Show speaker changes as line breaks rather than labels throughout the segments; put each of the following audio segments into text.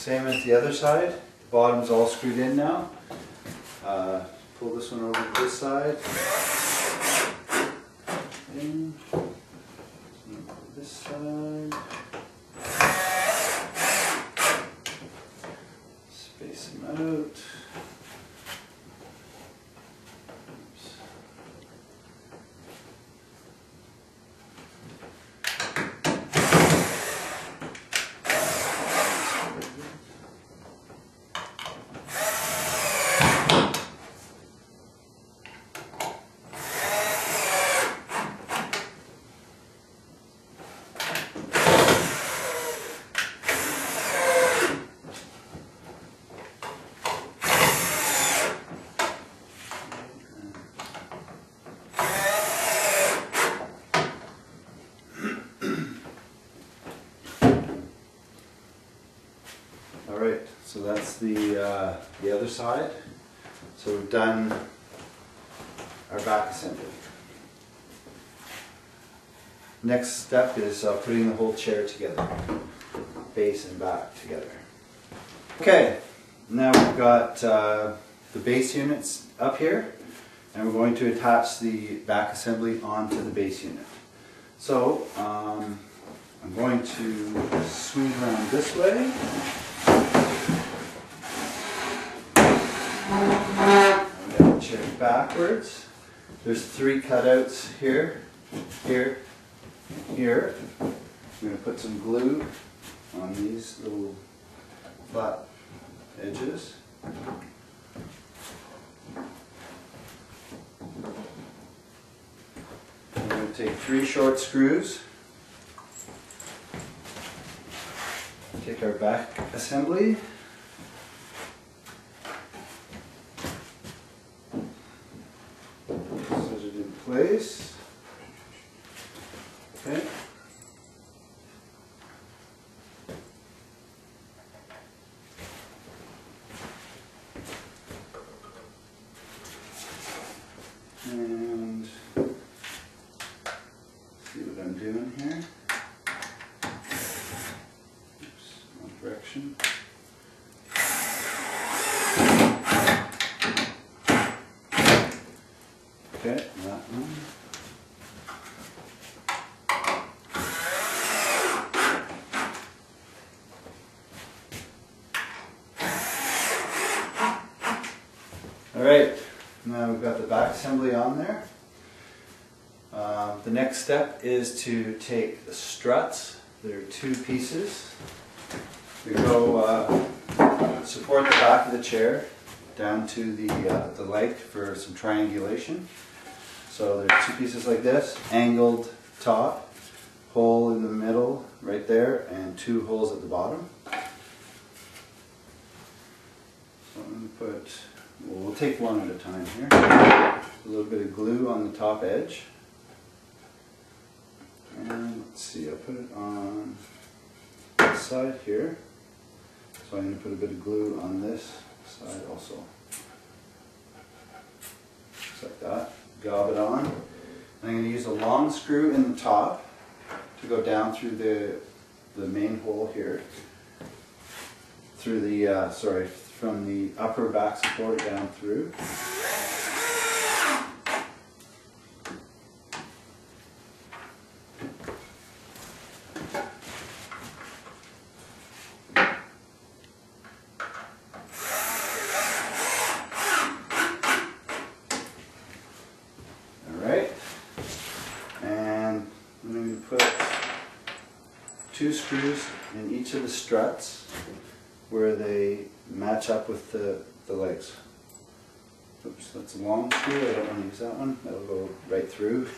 Same as the other side. The bottom's all screwed in now. Pull this one over to this side. In. This side. Space them out. Alright, so that's the other side. So we've done our back assembly. Next step is putting the whole chair together, base and back together. Okay, now we've got the base units up here, and we're going to attach the back assembly onto the base unit. So I'm going to swing around this way. We got the chair backwards. There's 3 cutouts here, here, here. I'm going to put some glue on these little flat edges. I'm going to take 3 short screws. Take our back assembly. Set it in place. Okay. And see what I'm doing here. Oops, wrong direction. Okay, that one. Alright, now we've got the back assembly on there. The next step is to take the struts. There are 2 pieces. We go support the back of the chair down to the leg for some triangulation. So there's 2 pieces like this, angled top, hole in the middle right there, and 2 holes at the bottom. So I'm going to put, we'll take one at a time here. A little bit of glue on the top edge. And let's see, I'll put it on this side here. So I'm going to put a bit of glue on this side also. Just like that. Gob it on. And I'm going to use a long screw in the top to go down through the main hole here. Through the, from the upper back support down through. Put 2 screws in each of the struts where they match up with the legs. Oops, that's a long screw, I don't want to use that one, that'll go right through.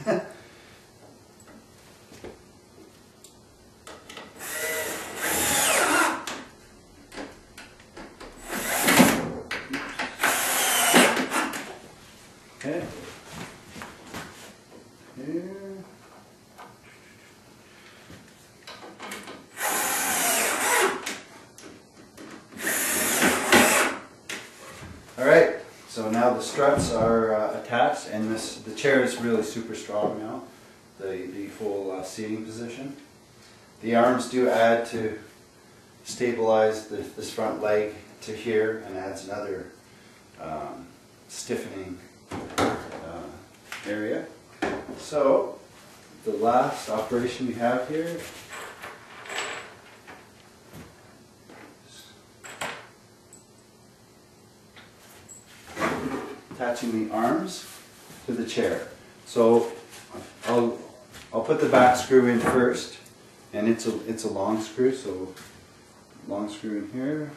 Okay. Here. Alright, so now the struts are attached, and the chair is really super strong now, the full seating position. The arms do add to stabilize this front leg to here and adds another stiffening area. So the last operation we have here attaching the arms to the chair. So I'll put the back screw in first, and it's a long screw, so long screw in here,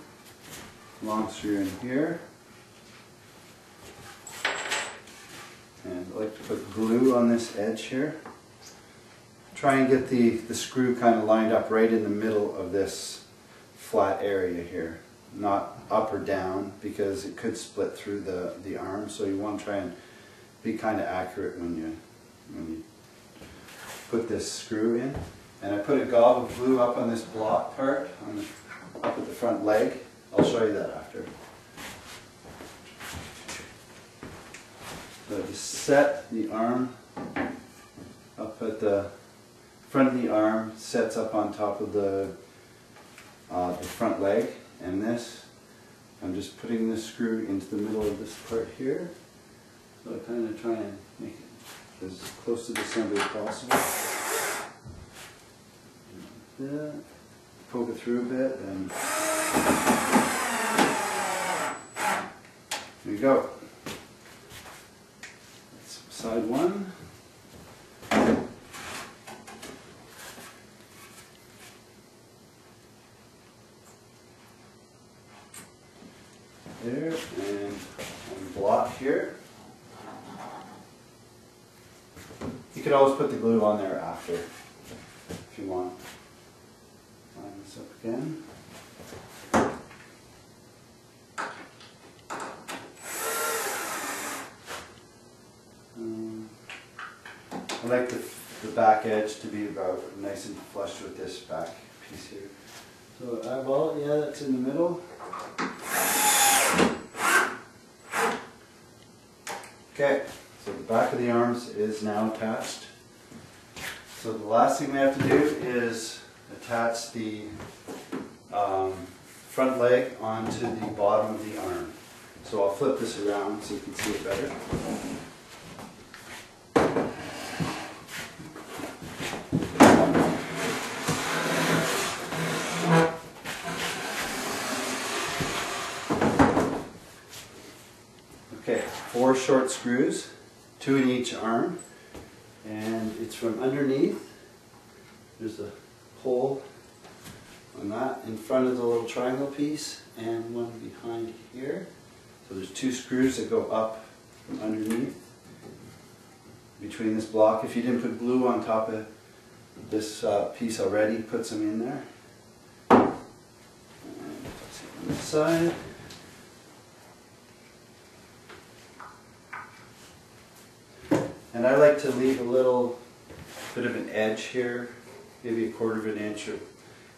long screw in here, and I like to put glue on this edge here. Try and get the screw kind of lined up right in the middle of this flat area here, not up or down, because it could split through the arm. So you want to try and be kind of accurate when you put this screw in. And I put a gob of glue up on this block part, up at the front leg. I'll show you that after. So just set the arm up at the front of the arm, sets up on top of the front leg, and this, I'm just putting this screw into the middle of this part here. So I kind of try and make it as close to the center as possible. Like that. Poke it through a bit, and there you go. That's side one. There, and on the block here. You could always put the glue on there after, if you want. Line this up again. I like the back edge to be about nice and flush with this back piece here. So eyeball, yeah, that's in the middle. Okay, so the back of the arms is now attached. So the last thing we have to do is attach the front leg onto the bottom of the arm. So I'll flip this around so you can see it better. Okay, 4 short screws, 2 in each arm, and it's from underneath. There's a hole on that in front of the little triangle piece, and one behind here. So there's 2 screws that go up from underneath between this block. If you didn't put glue on top of this piece already, put some in there. And on this side. And I like to leave a little bit of an edge here, maybe a 1/4 of an inch. Or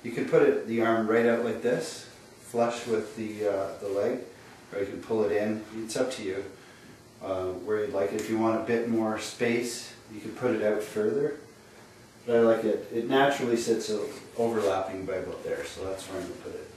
you can put the arm right out like this, flush with the leg, or you can pull it in. It's up to you where you'd like it. If you want a bit more space, you can put it out further. But I like it. It naturally sits overlapping by about there, so that's where I'm going to put it.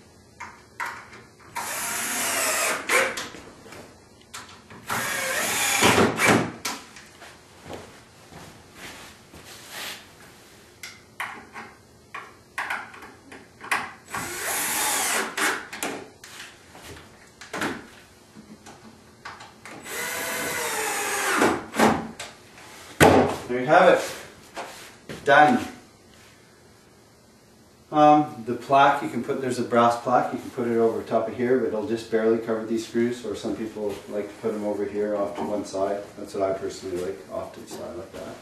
There you have it. Done. The plaque, you can put, there's a brass plaque, you can put it over top of here, but it'll just barely cover these screws, or some people like to put them over here off to one side. That's what I personally like, off to the side like that.